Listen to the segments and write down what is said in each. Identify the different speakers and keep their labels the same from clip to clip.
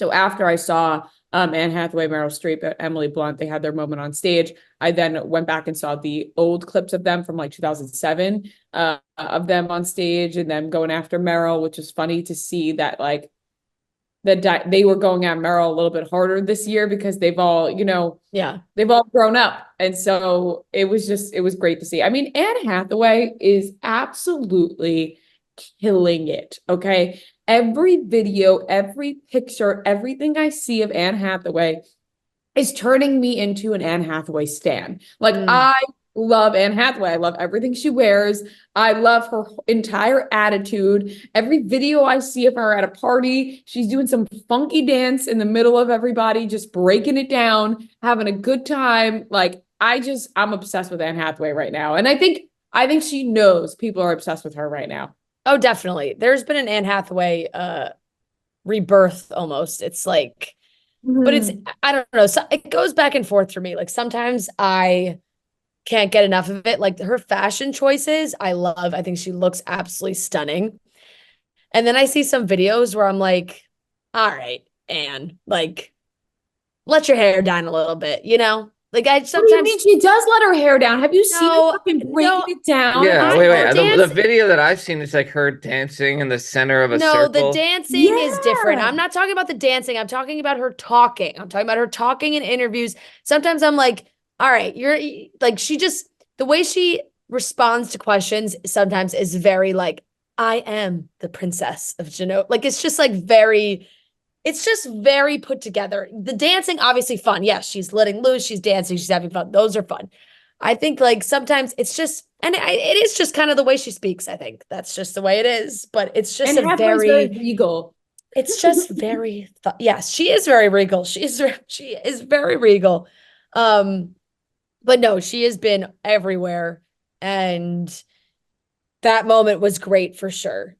Speaker 1: So after I saw Anne Hathaway, Meryl Streep, Emily Blunt, they had their moment on stage. I then went back and saw the old clips of them from like 2007 of them on stage and them going after Meryl, which is funny to see that like they were going at Meryl a little bit harder this year because they've all, they've all grown up. And so it was great to see. I mean, Anne Hathaway is absolutely killing it. Okay. Every video, every picture, everything I see of Anne Hathaway is turning me into an Anne Hathaway stan. Like I love Anne Hathaway. I love everything she wears. I love her entire attitude. Every video I see of her at a party, she's doing some funky dance in the middle of everybody, just breaking it down, having a good time. Like I'm obsessed with Anne Hathaway right now. And I think she knows people are obsessed with her right now.
Speaker 2: Oh, definitely. There's been an Anne Hathaway rebirth almost. It's like, but it's, I don't know. So it goes back and forth for me. Like sometimes I can't get enough of it. Like her fashion choices, I love. I think she looks absolutely stunning. And then I see some videos where I'm like, all right, Anne, like, let your hair down a little bit, Like I sometimes.
Speaker 1: What do you mean she does let her hair down? Have you seen her fucking breaking it down?
Speaker 3: Yeah, wait. The video that I've seen is like her dancing in the center of a circle.
Speaker 2: No, the dancing is different. I'm not talking about the dancing. I'm talking about her talking. I'm talking about her talking in interviews. Sometimes I'm like, all right, you're like, the way she responds to questions sometimes is very like, I am the princess of Genoa. Like, it's just very put together. The dancing, obviously fun. Yes, she's letting loose. She's dancing. She's having fun. Those are fun. I think like sometimes it's just, and it is just kind of the way she speaks. I think that's just the way it is, but it's just
Speaker 1: very regal.
Speaker 2: It's just very, yes, she is very regal. She is very regal. But no, she has been everywhere. And that moment was great for sure.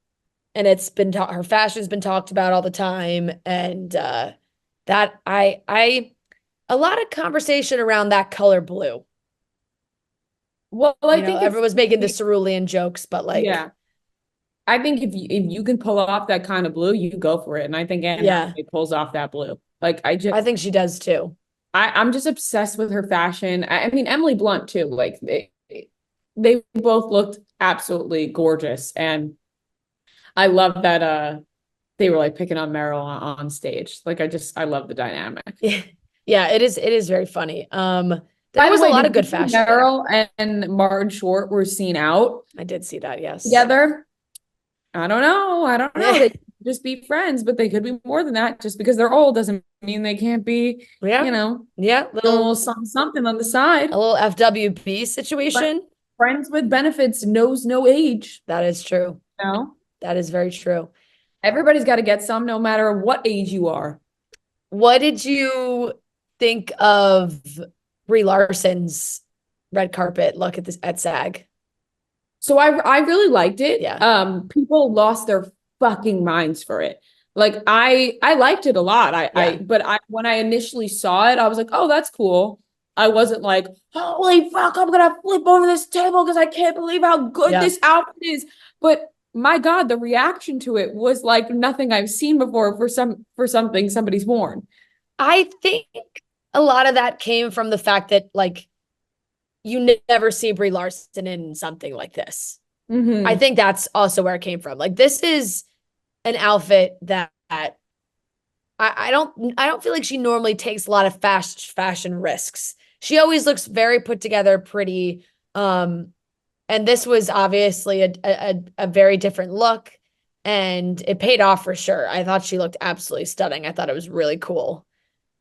Speaker 2: And it's been, her fashion's been talked about all the time. And that a lot of conversation around that color blue.
Speaker 1: Well, I think
Speaker 2: everyone's making the cerulean jokes, but like,
Speaker 1: yeah, I think if you can pull off that kind of blue, you go for it. And I think Anne Hathaway pulls off that blue. Like I
Speaker 2: think she does too.
Speaker 1: I'm just obsessed with her fashion. I mean, Emily Blunt too. Like they both looked absolutely gorgeous. And I love that they were like picking on Meryl on stage. Like I love the dynamic.
Speaker 2: Yeah, it is very funny. There was a lot of good fashion.
Speaker 1: Meryl and Martin Short were seen out.
Speaker 2: I did see that, yes.
Speaker 1: Together. I don't know. They could just be friends, but they could be more than that. Just because they're old doesn't mean they can't be, little something on the side.
Speaker 2: A little FWB situation.
Speaker 1: But friends with benefits knows no age.
Speaker 2: That is true. That is very true.
Speaker 1: Everybody's got to get some, no matter what age you are.
Speaker 2: What did you think of Brie Larson's red carpet look at SAG?
Speaker 1: So I really liked it.
Speaker 2: Yeah.
Speaker 1: People lost their fucking minds for it. Like I liked it a lot. But when I initially saw it, I was like, oh, that's cool. I wasn't like, holy fuck, I'm gonna flip over this table because I can't believe how good this outfit is. But my God, the reaction to it was like nothing I've seen before for something somebody's worn.
Speaker 2: I think a lot of that came from the fact that like you never see Brie Larson in something like this.
Speaker 1: Mm-hmm.
Speaker 2: I think that's also where it came from. Like this is an outfit that I don't feel like she normally takes a lot of fashion risks. She always looks very put together, pretty. And this was obviously a very different look, and it paid off for sure. I thought she looked absolutely stunning. I thought it was really cool.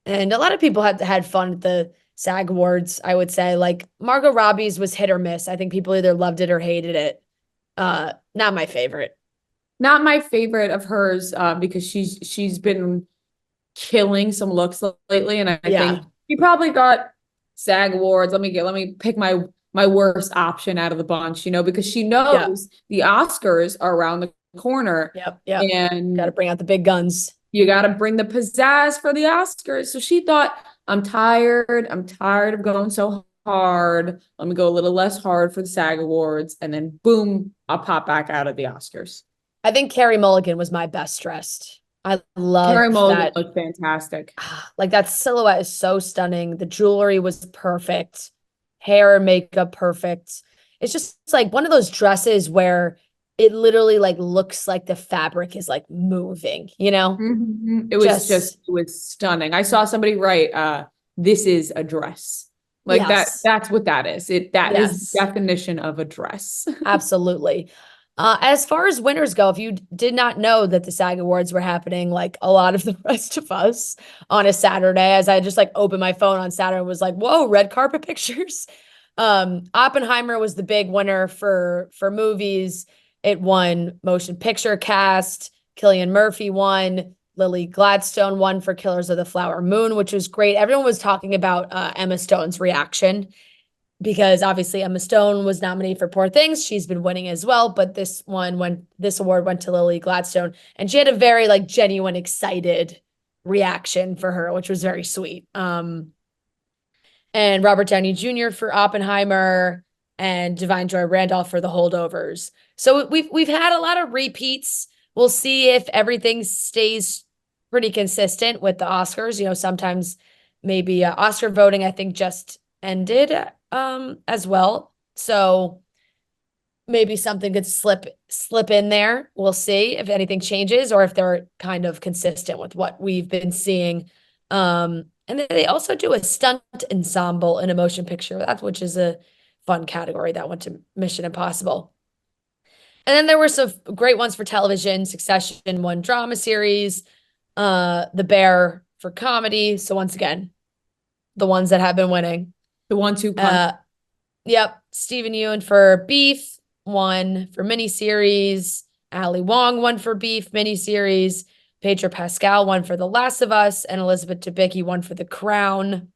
Speaker 2: And a lot of people had fun at the SAG Awards, I would say. Like Margot Robbie's was hit or miss. I think people either loved it or hated it. Not my favorite.
Speaker 1: Not my favorite of hers, because she's been killing some looks lately, and I think she probably got SAG Awards. Let me pick my worst option out of the bunch, because she knows the Oscars are around the corner.
Speaker 2: Yep.
Speaker 1: And
Speaker 2: got to bring out the big guns.
Speaker 1: You got to bring the pizzazz for the Oscars. So she thought, I'm tired of going so hard. Let me go a little less hard for the SAG Awards, and then boom, I'll pop back out of the Oscars.
Speaker 2: I think Carey Mulligan was my best dressed. I love
Speaker 1: Carey Mulligan
Speaker 2: that.
Speaker 1: looked fantastic.
Speaker 2: Like that silhouette is so stunning. The jewelry was perfect. Hair and makeup perfect. It's just like one of those dresses where it literally like looks like the fabric is like moving, you know?
Speaker 1: It was it was stunning. I saw somebody write, this is a dress. Like
Speaker 2: Yes.
Speaker 1: that's what that is. That is the
Speaker 2: Yes.
Speaker 1: definition of a dress.
Speaker 2: Absolutely. As far as winners go, if you did not know that the SAG Awards were happening, like a lot of the rest of us on a Saturday, as I just like opened my phone on Saturday and was like, whoa, red carpet pictures. Oppenheimer was the big winner for movies. It won motion picture cast. Cillian Murphy won. Lily Gladstone won for Killers of the Flower Moon, which was great. Everyone was talking about Emma Stone's reaction because obviously Emma Stone was nominated for Poor Things. She's been winning as well, but this award went to Lily Gladstone, and she had a very like genuine, excited reaction for her, which was very sweet. And Robert Downey Jr. for Oppenheimer and Divine Joy Randolph for The Holdovers. So we've had a lot of repeats. We'll see if everything stays pretty consistent with the Oscars. You know, sometimes maybe Oscar voting, I think, just ended as well. So maybe something could slip in there. We'll see if anything changes or if they're kind of consistent with what we've been seeing. And then they also do a stunt ensemble in a motion picture, which is a fun category that went to Mission Impossible. And then there were some great ones for television. Succession won drama series, The Bear for comedy. So once again, the ones that have been winning.
Speaker 1: The 1-2 punch.
Speaker 2: Yep. Stephen Ewan for Beef won for miniseries. Ali Wong won for Beef miniseries. Pedro Pascal won for The Last of Us, and Elizabeth Debicki won for The Crown.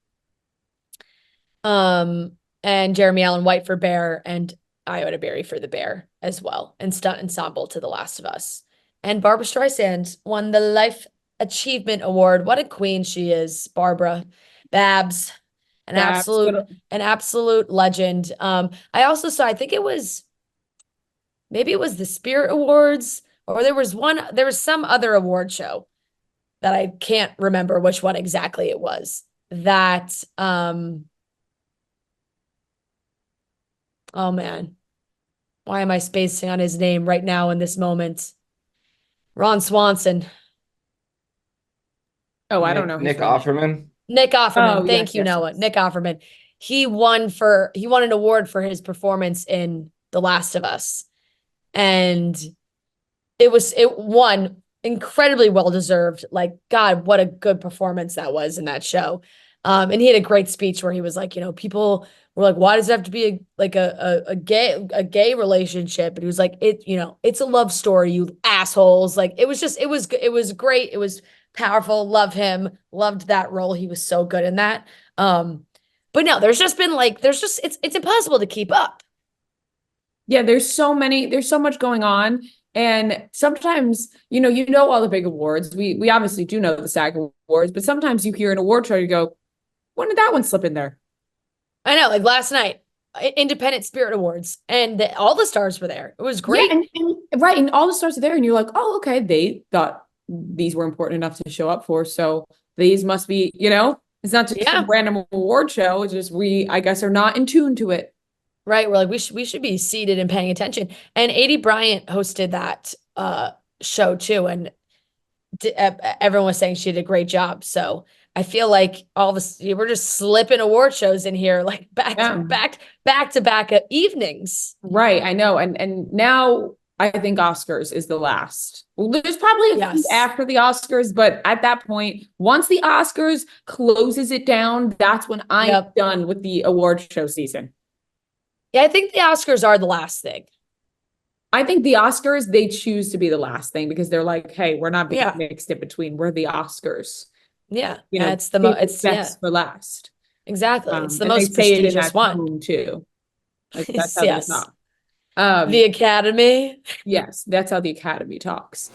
Speaker 2: And Jeremy Allen White for Bear, and Iota Berry for The Bear as well, and stunt ensemble to The Last of Us. And Barbara Streisand won the Life Achievement Award. What a queen she is, Barbara. Babs. An absolute legend. I also saw, I think maybe it was the Spirit Awards, or there was some other award show that I can't remember which one exactly it was. That oh man, why am I spacing on his name right now in this moment? Ron Swanson.
Speaker 1: Oh, I don't know.
Speaker 3: Nick Offerman.
Speaker 2: Nick Offerman.
Speaker 1: Oh,
Speaker 2: Thank you, Noah. Yes. Nick Offerman. He won an award for his performance in The Last of Us. And it won incredibly well-deserved. Like, God, what a good performance that was in that show. And he had a great speech where he was like, you know, people were like, why does it have to be a gay relationship? And he was like, it's a love story, you assholes. Like, it was great. It was powerful. Love him. Loved that role. He was so good in that. But no, it's impossible to keep up.
Speaker 1: Yeah, there's so much going on. And sometimes, you know, all the big awards. We obviously do know the SAG Awards, but sometimes you hear an award show, you go, when did that one slip in there?
Speaker 2: I know, like last night, Independent Spirit Awards, and all the stars were there. It was great.
Speaker 1: Yeah, right. And all the stars are there, and you're like, oh, okay, they thought these were important enough to show up for. So these must be, you know, it's not just a random award show. It's just I guess, are not in tune to it.
Speaker 2: Right. We're like, we should be seated and paying attention. And Adie Bryant hosted that show too. And everyone was saying she did a great job. So I feel like we're just slipping award shows in here, like back to back evenings.
Speaker 1: Right. I know. And now I think Oscars is the last. Well, there's probably a few after the Oscars, but at that point, once the Oscars closes it down, that's when I'm done with the award show season.
Speaker 2: Yeah, I think the Oscars are the last thing.
Speaker 1: I think the Oscars, they choose to be the last thing because they're like, hey, we're not being mixed in between. We're the Oscars.
Speaker 2: Yeah.
Speaker 1: You know,
Speaker 2: it's best
Speaker 1: for last.
Speaker 2: Exactly. It's the most prestigious one
Speaker 1: too. Like, that's how they talk.
Speaker 2: The Academy.
Speaker 1: Yes, that's how the Academy talks.